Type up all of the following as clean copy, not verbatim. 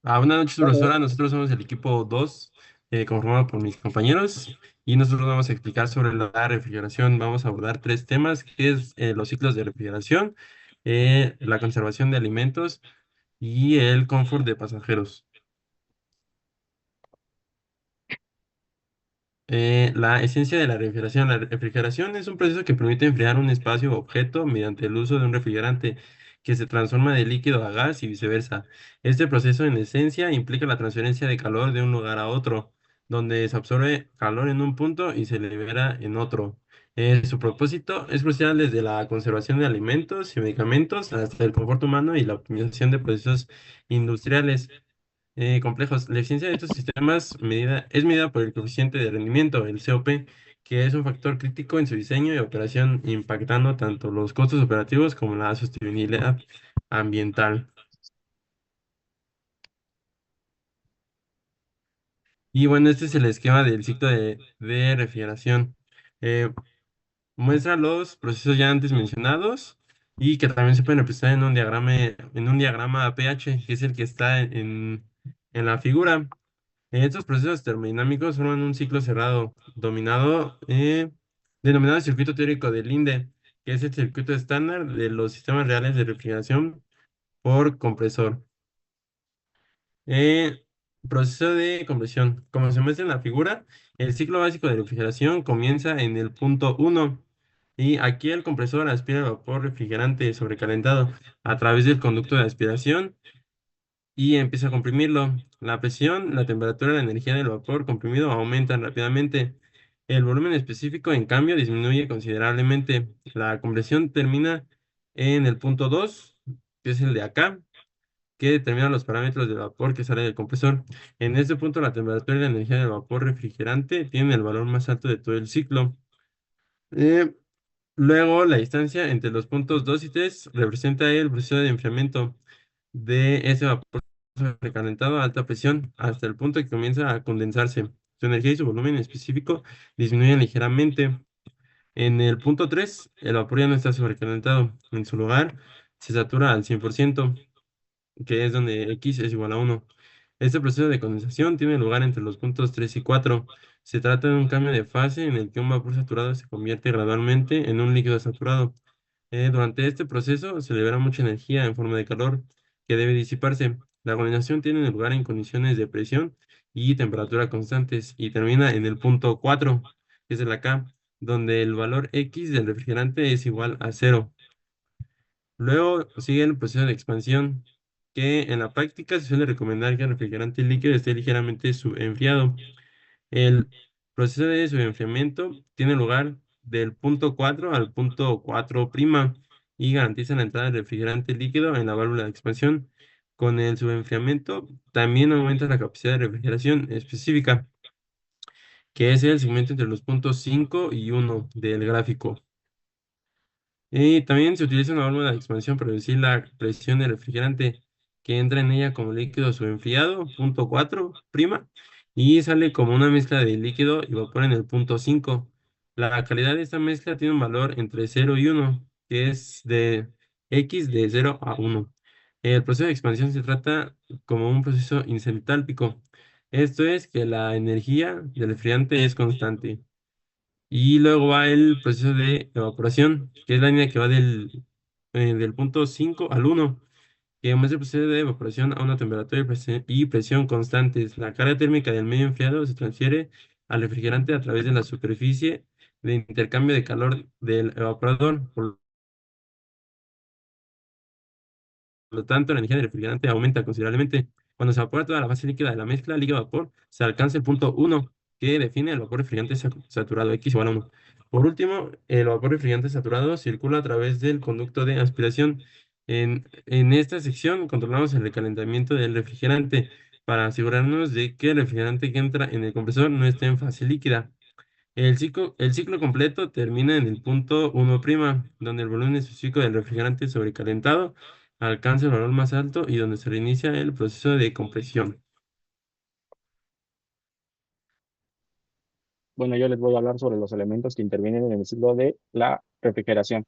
Buenas noches, Bueno, profesora. Nosotros somos el equipo 2, conformado por mis compañeros, y nosotros vamos a explicar sobre la refrigeración. Vamos a abordar tres temas, que es los ciclos de refrigeración, la conservación de alimentos y el confort de pasajeros. La esencia de la refrigeración. La refrigeración es un proceso que permite enfriar un espacio o objeto mediante el uso de un refrigerante que se transforma de líquido a gas y viceversa. Este proceso, en esencia, implica la transferencia de calor de un lugar a otro, donde se absorbe calor en un punto y se libera en otro. Su propósito es crucial desde la conservación de alimentos y medicamentos hasta el confort humano y la optimización de procesos industriales complejos. La eficiencia de estos sistemas es medida por el coeficiente de rendimiento, el COP, que es un factor crítico en su diseño y operación, impactando tanto los costos operativos como la sostenibilidad ambiental. Y bueno, este es el esquema del ciclo de refrigeración. Eh, Muestra los procesos ya antes mencionados y que también se pueden representar en un diagrama pH, que es el que está en la figura. Estos procesos termodinámicos forman un ciclo cerrado, denominado circuito teórico de Linde, que es el circuito estándar de los sistemas reales de refrigeración por compresor. Eh, Proceso de compresión. Como se muestra en la figura, el ciclo básico de refrigeración comienza en el punto uno y aquí el compresor aspira el vapor refrigerante sobrecalentado a través del conducto de aspiración y empieza a comprimirlo. La presión, la temperatura y la energía del vapor comprimido aumentan rápidamente. El volumen específico, en cambio, disminuye considerablemente. La compresión termina en el punto 2, que es el de acá, que determina los parámetros del vapor que sale del compresor. En este punto, la temperatura y la energía del vapor refrigerante tienen el valor más alto de todo el ciclo. Eh, Luego, la distancia entre los puntos 2 y 3 representa el proceso de enfriamiento de ese vapor recalentado a alta presión hasta el punto que comienza a condensarse. Su energía y su volumen específico disminuyen ligeramente. En el punto 3 el vapor ya no está sobrecalentado. En su lugar, se satura al 100%, que es donde X es igual a uno. Este proceso de condensación tiene lugar entre los puntos 3 y 4. Se trata de un cambio de fase en el que un vapor saturado se convierte gradualmente en un líquido saturado. Durante este proceso se libera mucha energía en forma de calor que debe disiparse. La condensación tiene lugar en condiciones de presión y temperatura constantes y termina en el punto 4, que es el acá, donde el valor X del refrigerante es igual a cero. Luego sigue el proceso de expansión, que en la práctica se suele recomendar que el refrigerante líquido esté ligeramente subenfriado. El proceso de subenfriamiento tiene lugar del punto 4 al punto 4' y garantiza la entrada de refrigerante líquido en la válvula de expansión. Con el subenfriamiento también aumenta la capacidad de refrigeración específica, que es el segmento entre los puntos 5 y 1 del gráfico. Y también se utiliza una válvula de expansión para reducir la presión del refrigerante que entra en ella como líquido subenfriado, punto 4', y sale como una mezcla de líquido y vapor en el punto 5. La calidad de esta mezcla tiene un valor entre 0 y 1, que es de X de 0 a 1. El proceso de expansión se trata como un proceso incentrálpico. Esto es que la energía del refrigerante es constante. Y luego va el proceso de evaporación, que es la línea que va del punto 5 al uno, que muestra el proceso de evaporación a una temperatura y presión constantes. La carga térmica del medio enfriado se transfiere al refrigerante a través de la superficie de intercambio de calor del evaporador. Por lo tanto, la energía del refrigerante aumenta considerablemente. Cuando se evapora toda la fase líquida de la mezcla líquido-vapor, se alcanza el punto uno, que define el vapor refrigerante saturado, X igual a 1. Por último, el vapor refrigerante saturado circula a través del conducto de aspiración. En esta sección controlamos el recalentamiento del refrigerante para asegurarnos de que el refrigerante que entra en el compresor no esté en fase líquida. El ciclo completo termina en el punto 1', donde el volumen específico del refrigerante sobrecalentado alcanza el valor más alto y donde se reinicia el proceso de compresión. bueno, yo les voy a hablar sobre los elementos que intervienen en el ciclo de la refrigeración.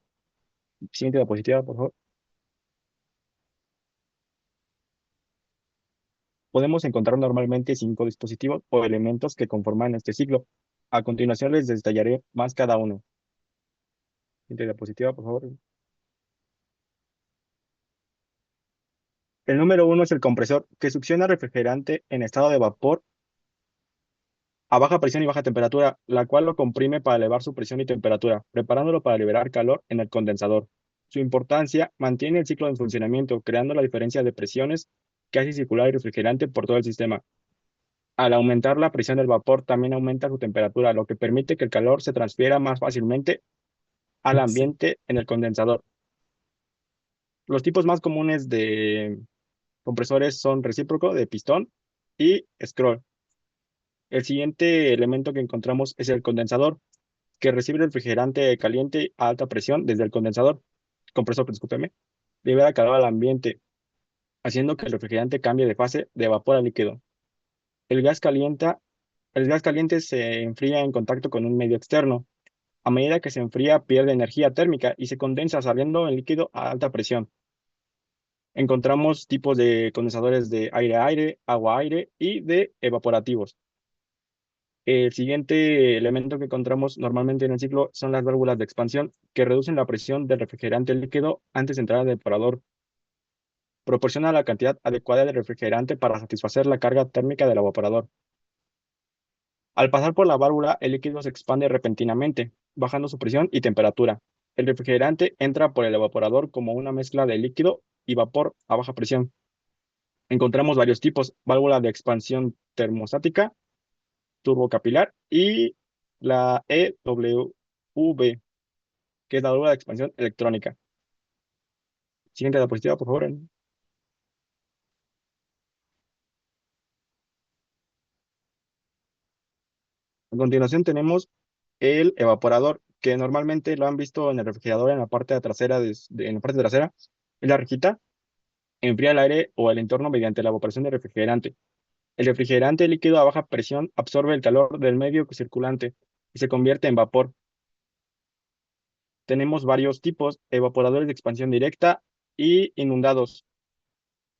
Siguiente diapositiva, por favor. Podemos encontrar normalmente 5 dispositivos o elementos que conforman este ciclo. A continuación les detallaré más cada uno. Siguiente diapositiva, por favor. El número uno es el compresor, que succiona refrigerante en estado de vapor a baja presión y baja temperatura, la cual lo comprime para elevar su presión y temperatura, preparándolo para liberar calor en el condensador. Su importancia mantiene el ciclo en funcionamiento, creando la diferencia de presiones que hace circular el refrigerante por todo el sistema. Al aumentar la presión del vapor, también aumenta su temperatura, lo que permite que el calor se transfiera más fácilmente al ambiente en el condensador. Los tipos más comunes de compresores son recíproco, de pistón y scroll. El siguiente elemento que encontramos es el condensador, que recibe el refrigerante caliente a alta presión desde el compresor, discúlpeme, libera calor al ambiente, haciendo que el refrigerante cambie de fase de vapor a líquido. El gas calienta, el gas caliente se enfría en contacto con un medio externo. A medida que se enfría, pierde energía térmica y se condensa saliendo en líquido a alta presión. Encontramos tipos de condensadores de aire-aire, agua-aire y de evaporativos. El siguiente elemento que encontramos normalmente en el ciclo son las válvulas de expansión, que reducen la presión del refrigerante líquido antes de entrar al evaporador. Proporciona la cantidad adecuada de refrigerante para satisfacer la carga térmica del evaporador. Al pasar por la válvula, el líquido se expande repentinamente, bajando su presión y temperatura. El refrigerante entra por el evaporador como una mezcla de líquido y vapor a baja presión. Encontramos varios tipos: válvula de expansión termostática, turbocapilar y la EWV, que es la válvula de expansión electrónica. Siguiente diapositiva, por favor. A continuación tenemos el evaporador, que normalmente lo han visto en el refrigerador en la parte trasera, en la parte trasera, es la rejita. Enfría el aire o el entorno mediante la evaporación de refrigerante. El refrigerante líquido a baja presión absorbe el calor del medio circulante y se convierte en vapor. Tenemos varios tipos: evaporadores de expansión directa y inundados,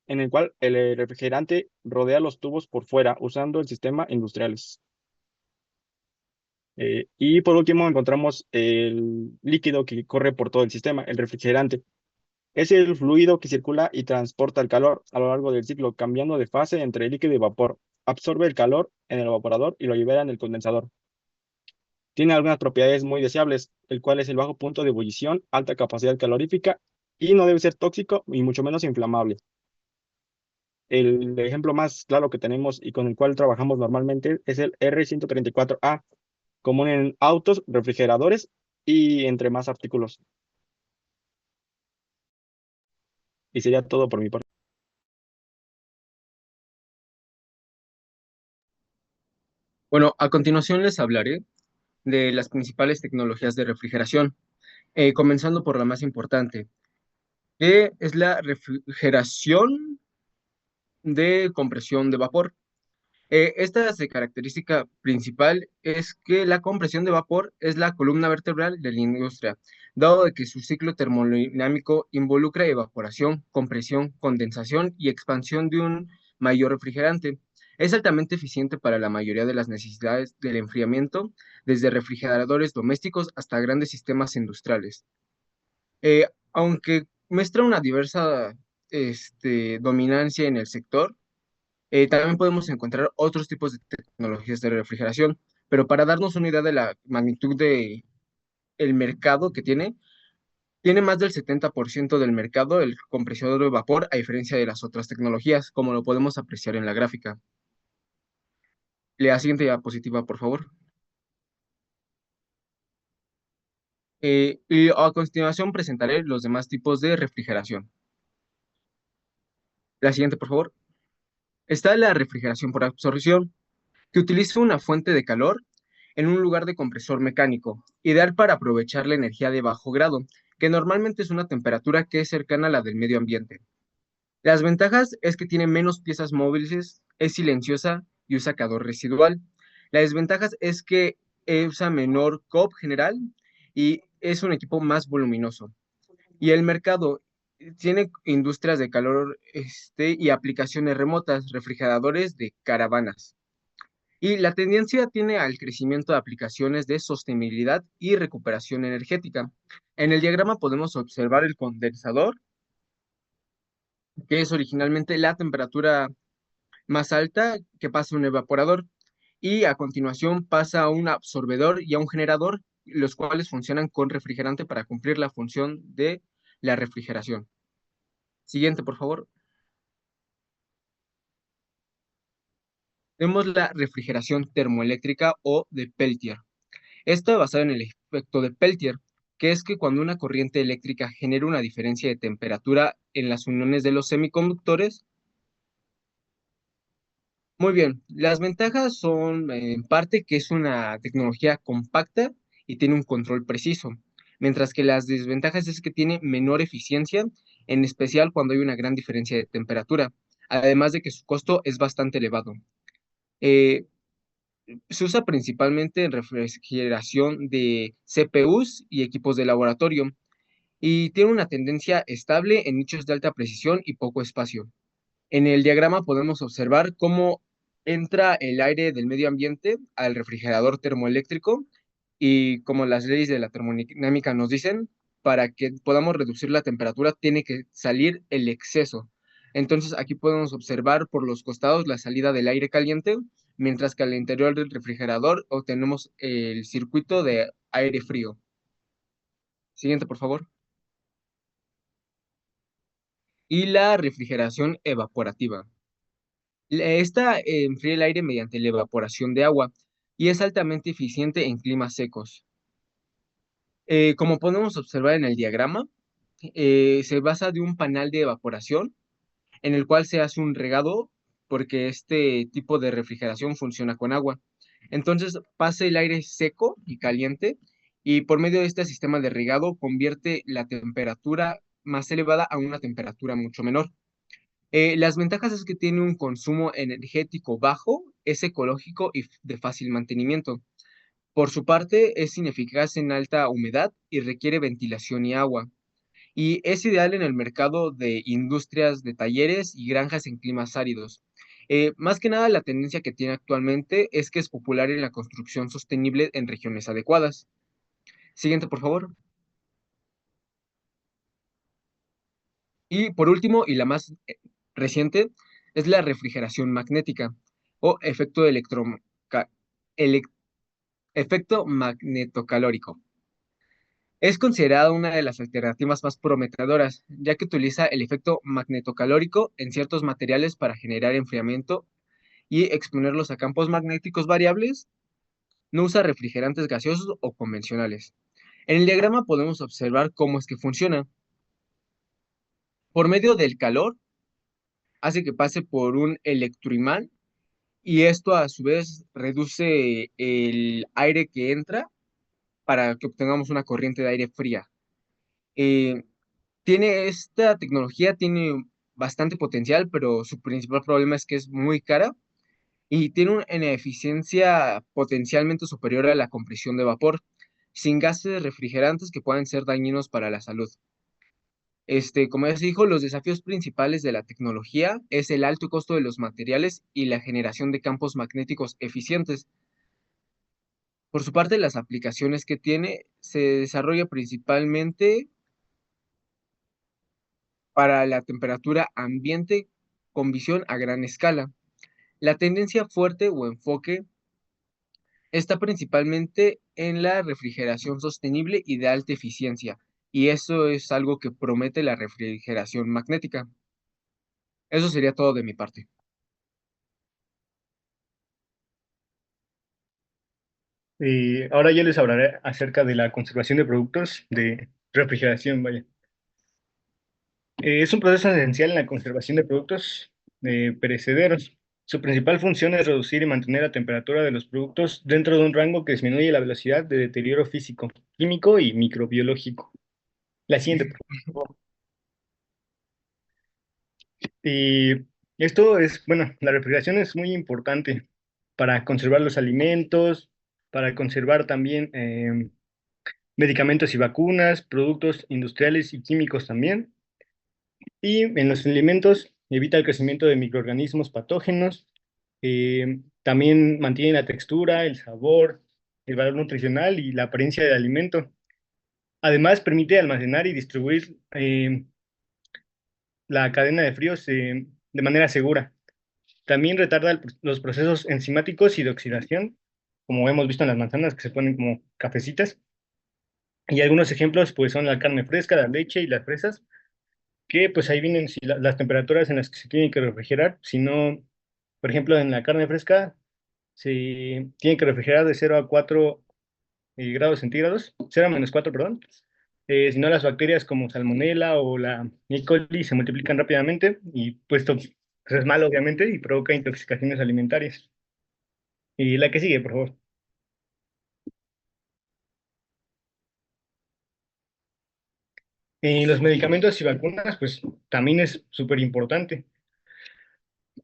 en el cual el refrigerante rodea los tubos por fuera usando el sistema industriales. Y por último encontramos el líquido que corre por todo el sistema, el refrigerante. Es el fluido que circula y transporta el calor a lo largo del ciclo, cambiando de fase entre líquido y vapor. Absorbe el calor en el evaporador y lo libera en el condensador. Tiene algunas propiedades muy deseables, el cual es el bajo punto de ebullición, alta capacidad calorífica y no debe ser tóxico y mucho menos inflamable. El ejemplo más claro que tenemos y con el cual trabajamos normalmente es el R134A, común en autos, refrigeradores y entre más artículos. Y sería todo por mi parte. Bueno, a continuación les hablaré de las principales tecnologías de refrigeración, comenzando por la más importante, que es la refrigeración de compresión de vapor. Esta característica principal es que la compresión de vapor es la columna vertebral de la industria, dado de que su ciclo termodinámico involucra evaporación, compresión, condensación y expansión de un mayor refrigerante. Es altamente eficiente para la mayoría de las necesidades del enfriamiento, desde refrigeradores domésticos hasta grandes sistemas industriales. Aunque muestra una diversa dominancia en el sector, también podemos encontrar otros tipos de tecnologías de refrigeración, pero para darnos una idea de la magnitud de el mercado que tiene más del 70% del mercado el compresor de vapor, a diferencia de las otras tecnologías, como lo podemos apreciar en la gráfica. La siguiente diapositiva, por favor. Y a continuación presentaré los demás tipos de refrigeración. La siguiente, por favor. Está la refrigeración por absorción, que utiliza una fuente de calor en un lugar de compresor mecánico, ideal para aprovechar la energía de bajo grado, que normalmente es una temperatura que es cercana a la del medio ambiente. Las ventajas es que tiene menos piezas móviles, es silenciosa y usa calor residual. Las desventajas es que usa menor COP general y es un equipo más voluminoso. Y el mercado tiene industrias de calor y aplicaciones remotas, refrigeradores de caravanas. Y la tendencia tiene al crecimiento de aplicaciones de sostenibilidad y recuperación energética. En el diagrama podemos observar el condensador, que es originalmente la temperatura más alta que pasa a un evaporador, y a continuación pasa a un absorbedor y a un generador, los cuales funcionan con refrigerante para cumplir la función de la refrigeración. Siguiente, por favor. Tenemos la refrigeración termoeléctrica o de Peltier. Esto basado en el efecto de Peltier, que es que cuando una corriente eléctrica genera una diferencia de temperatura en las uniones de los semiconductores. Muy bien, las ventajas son en parte que es una tecnología compacta y tiene un control preciso, mientras que las desventajas es que tiene menor eficiencia, en especial cuando hay una gran diferencia de temperatura, además de que su costo es bastante elevado. Eh, Se usa principalmente en refrigeración de CPUs y equipos de laboratorio y tiene una tendencia estable en nichos de alta precisión y poco espacio. En el diagrama podemos observar cómo entra el aire del medio ambiente al refrigerador termoeléctrico y como las leyes de la termodinámica nos dicen, para que podamos reducir la temperatura tiene que salir el exceso. Entonces aquí podemos observar por los costados la salida del aire caliente, mientras que al interior del refrigerador obtenemos el circuito de aire frío. Siguiente, por favor. Y la refrigeración evaporativa. Esta enfría el aire mediante la evaporación de agua y es altamente eficiente en climas secos. Como podemos observar en el diagrama, se basa de un panel de evaporación en el cual se hace un regado porque este tipo de refrigeración funciona con agua. Entonces pasa el aire seco y caliente y por medio de este sistema de regado convierte la temperatura más elevada a una temperatura mucho menor. Las ventajas es que tiene un consumo energético bajo, es ecológico y de fácil mantenimiento. Por su parte, es ineficaz en alta humedad y requiere ventilación y agua. Y es ideal en el mercado de industrias de talleres y granjas en climas áridos. Más que nada, la tendencia que tiene actualmente es que es popular en la construcción sostenible en regiones adecuadas. Siguiente, por favor. Y por último, y la más reciente, es la refrigeración magnética o efecto elec- efecto magnetocalórico. Es considerada una de las alternativas más prometedoras, ya que utiliza el efecto magnetocalórico en ciertos materiales para generar enfriamiento y exponerlos a campos magnéticos variables. No usa refrigerantes gaseosos o convencionales. En el diagrama podemos observar cómo es que funciona. Por medio del calor, hace que pase por un electroimán y esto a su vez reduce el aire que entra para que obtengamos una corriente de aire fría. Eh, Esta tecnología tiene bastante potencial, pero su principal problema es que es muy cara y tiene una eficiencia potencialmente superior a la compresión de vapor, sin gases refrigerantes que puedan ser dañinos para la salud. Como ya se dijo, los desafíos principales de la tecnología es el alto costo de los materiales y la generación de campos magnéticos eficientes. Por su parte, las aplicaciones que tiene se desarrolla principalmente para la temperatura ambiente con visión a gran escala. La tendencia fuerte o enfoque está principalmente en la refrigeración sostenible y de alta eficiencia, y eso es algo que promete la refrigeración magnética. Eso sería todo de mi parte. Ahora yo les hablaré acerca de la conservación de productos de refrigeración, vaya. Es un proceso esencial en la conservación de productos perecederos. Su principal función es reducir y mantener la temperatura de los productos dentro de un rango que disminuye la velocidad de deterioro físico, químico y microbiológico. La siguiente, por favor. Y esto es, bueno, la refrigeración es muy importante para conservar los alimentos, para conservar también medicamentos y vacunas, productos industriales y químicos también. Y en los alimentos evita el crecimiento de microorganismos patógenos, también mantiene la textura, el sabor, el valor nutricional y la apariencia del alimento. Además, permite almacenar y distribuir la cadena de fríos de manera segura. También retarda los procesos enzimáticos y de oxidación, como hemos visto en las manzanas que se ponen como cafecitas. Y algunos ejemplos pues son la carne fresca, la leche y las fresas, que pues ahí vienen si las temperaturas en las que se tienen que refrigerar. Si no, por ejemplo, en la carne fresca se tiene que refrigerar de 0 a 4 grados centígrados, 0 a -4, perdón. Si no, las bacterias como Salmonella o la E. coli se multiplican rápidamente y pues esto pues, es malo, obviamente, y provoca intoxicaciones alimentarias. Y la que sigue, por favor. Los medicamentos y vacunas, pues también es súper importante.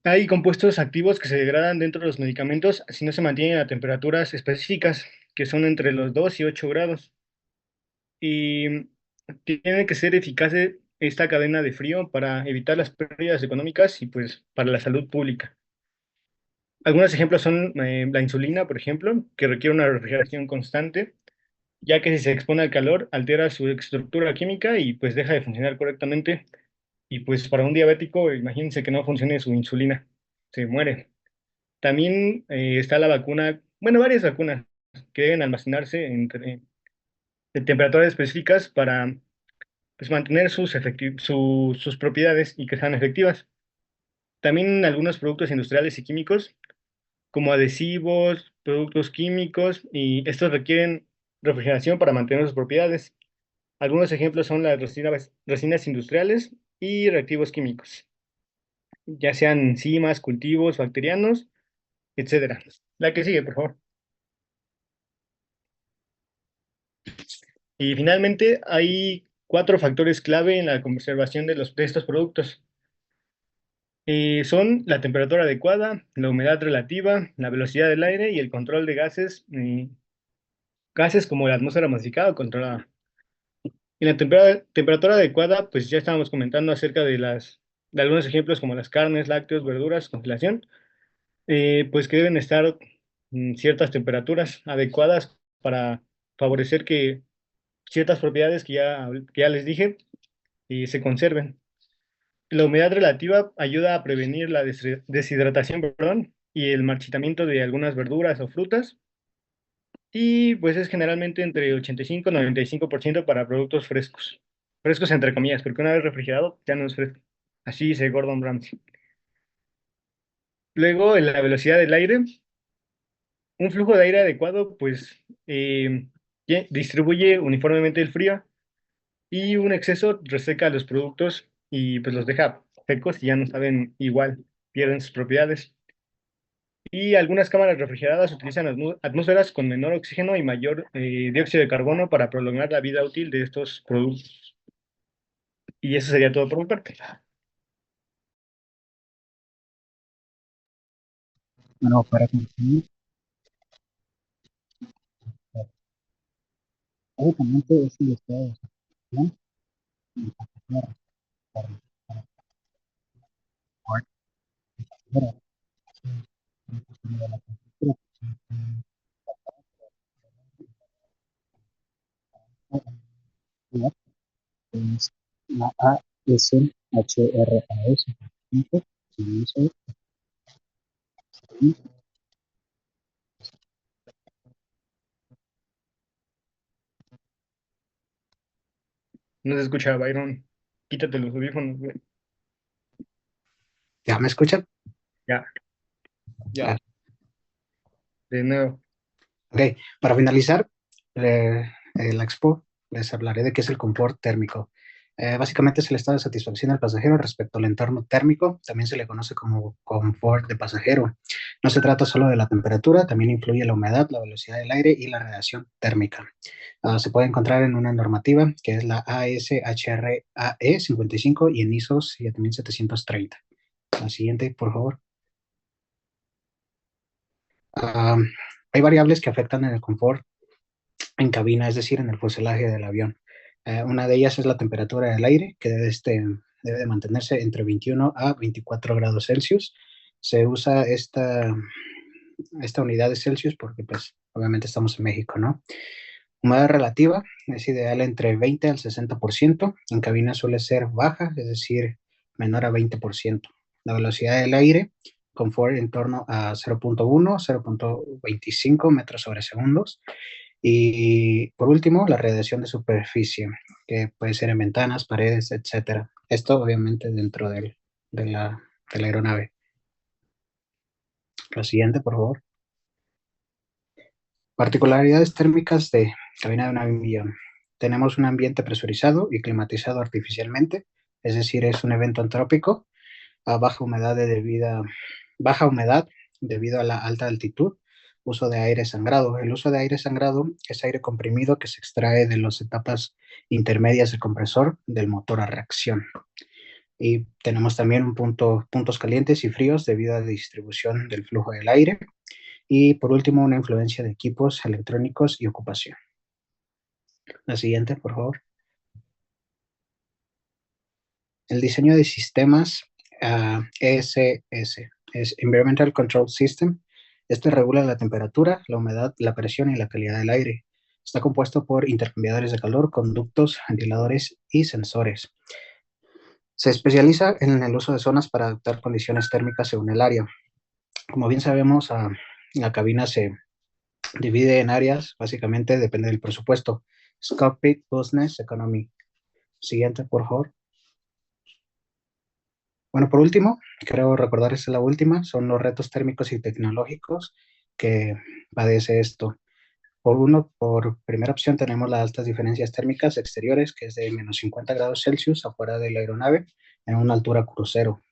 Hay compuestos activos que se degradan dentro de los medicamentos si no se mantienen a temperaturas específicas, que son entre los 2 y 8 grados. Y tiene que ser eficaz esta cadena de frío para evitar las pérdidas económicas y pues para la salud pública. Algunos ejemplos son la insulina, por ejemplo, que requiere una refrigeración constante, ya que si se expone al calor altera su estructura química y pues deja de funcionar correctamente. Y pues para un diabético, imagínense que no funcione su insulina, se muere. También está la vacuna, bueno, varias vacunas que deben almacenarse en temperaturas específicas para pues, mantener sus propiedades y que sean efectivas. También algunos productos industriales y químicos, como adhesivos, productos químicos, y estos requieren refrigeración para mantener sus propiedades. Algunos ejemplos son las resinas industriales y reactivos químicos, ya sean enzimas, cultivos, bacterianos, etcétera. La que sigue, por favor. Y finalmente, hay 4 factores clave en la conservación de estos productos. Son la temperatura adecuada, la humedad relativa, la velocidad del aire y el control de gases como la atmósfera masificada o controlada. Y la temperatura adecuada, pues ya estábamos comentando acerca de algunos ejemplos como las carnes, lácteos, verduras, congelación, pues que deben estar en ciertas temperaturas adecuadas para favorecer que ciertas propiedades que ya les dije se conserven. La humedad relativa ayuda a prevenir la deshidratación, perdón, y el marchitamiento de algunas verduras o frutas. Y pues es generalmente entre 85 y 95% para productos frescos. Frescos entre comillas, porque una vez refrigerado ya no es fresco. Así dice Gordon Ramsay. Luego, en la velocidad del aire, un flujo de aire adecuado, pues distribuye uniformemente el frío y un exceso reseca los productos y pues los deja secos y ya no saben igual, pierden sus propiedades. Y algunas cámaras refrigeradas utilizan atmósferas con menor oxígeno y mayor dióxido de carbono para prolongar la vida útil de estos productos. Y eso sería todo por mi parte. Bueno, para concluir, básicamente es el estado de situación en el que se puede realizar para poder hacer una cuestión de la temperatura, es la ASHRAS, y eso No se escucha, Byron. Quítate los audífonos, güey. ¿ya me escuchan? Ya, Ya. de nuevo. Ok, para finalizar la expo, les hablaré de qué es el confort térmico. Básicamente es el estado de satisfacción del pasajero respecto al entorno térmico, también se le conoce como confort de pasajero. No se trata solo de la temperatura, también influye la humedad, la velocidad del aire y la radiación térmica. Se puede encontrar en una normativa que es la ASHRAE 55 y en ISO 7730. La siguiente, por favor. Uh, Hay variables que afectan en el confort en cabina, es decir, en el fuselaje del avión. Una de ellas es la temperatura del aire, que debe debe de mantenerse entre 21 a 24 grados Celsius. Se usa esta unidad de Celsius porque pues obviamente estamos en México, ¿no? Humedad relativa es ideal entre 20 al 60%. En cabina suele ser baja, es decir, menor a 20%. La velocidad del aire, confort en torno a 0.1, 0.25 metros sobre segundos. Y por último, la radiación de superficie, que puede ser en ventanas, paredes, etcétera. Esto obviamente dentro de la aeronave. La siguiente, por favor. Particularidades térmicas de cabina de un avión. Tenemos un ambiente presurizado y climatizado artificialmente, es decir, es un evento antrópico a baja humedad debido a la alta altitud. Uso de aire sangrado. El uso de aire sangrado es aire comprimido que se extrae de las etapas intermedias del compresor del motor a reacción. Y tenemos también puntos calientes y fríos debido a la distribución del flujo del aire. Y por último, una influencia de equipos electrónicos y ocupación. La siguiente, por favor. El diseño de sistemas ESS es Environmental Control System. Este regula la temperatura, la humedad, la presión y la calidad del aire. Está compuesto por intercambiadores de calor, conductos, ventiladores y sensores. Se especializa en el uso de zonas para adaptar condiciones térmicas según el área. Como bien sabemos, la cabina se divide en áreas, básicamente depende del presupuesto. Cockpit, Business, Economy. Siguiente, por favor. Bueno, por último, creo recordar, esta es la última, son los retos térmicos y tecnológicos que padece esto. Por primera opción tenemos las altas diferencias térmicas exteriores, que es de menos 50 grados Celsius afuera de la aeronave en una altura crucero.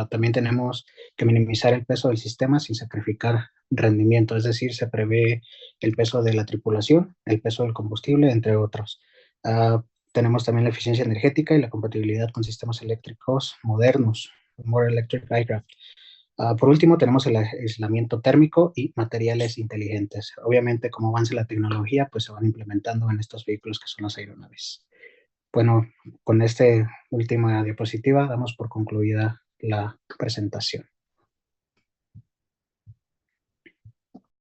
También tenemos que minimizar el peso del sistema sin sacrificar rendimiento, es decir, se prevé el peso de la tripulación, el peso del combustible, entre otros. Tenemos también la eficiencia energética y la compatibilidad con sistemas eléctricos modernos, More Electric Aircraft. Por último, tenemos el aislamiento térmico y materiales inteligentes. Obviamente, como avance la tecnología, pues se van implementando en estos vehículos que son las aeronaves. Bueno, con esta última diapositiva damos por concluida la presentación.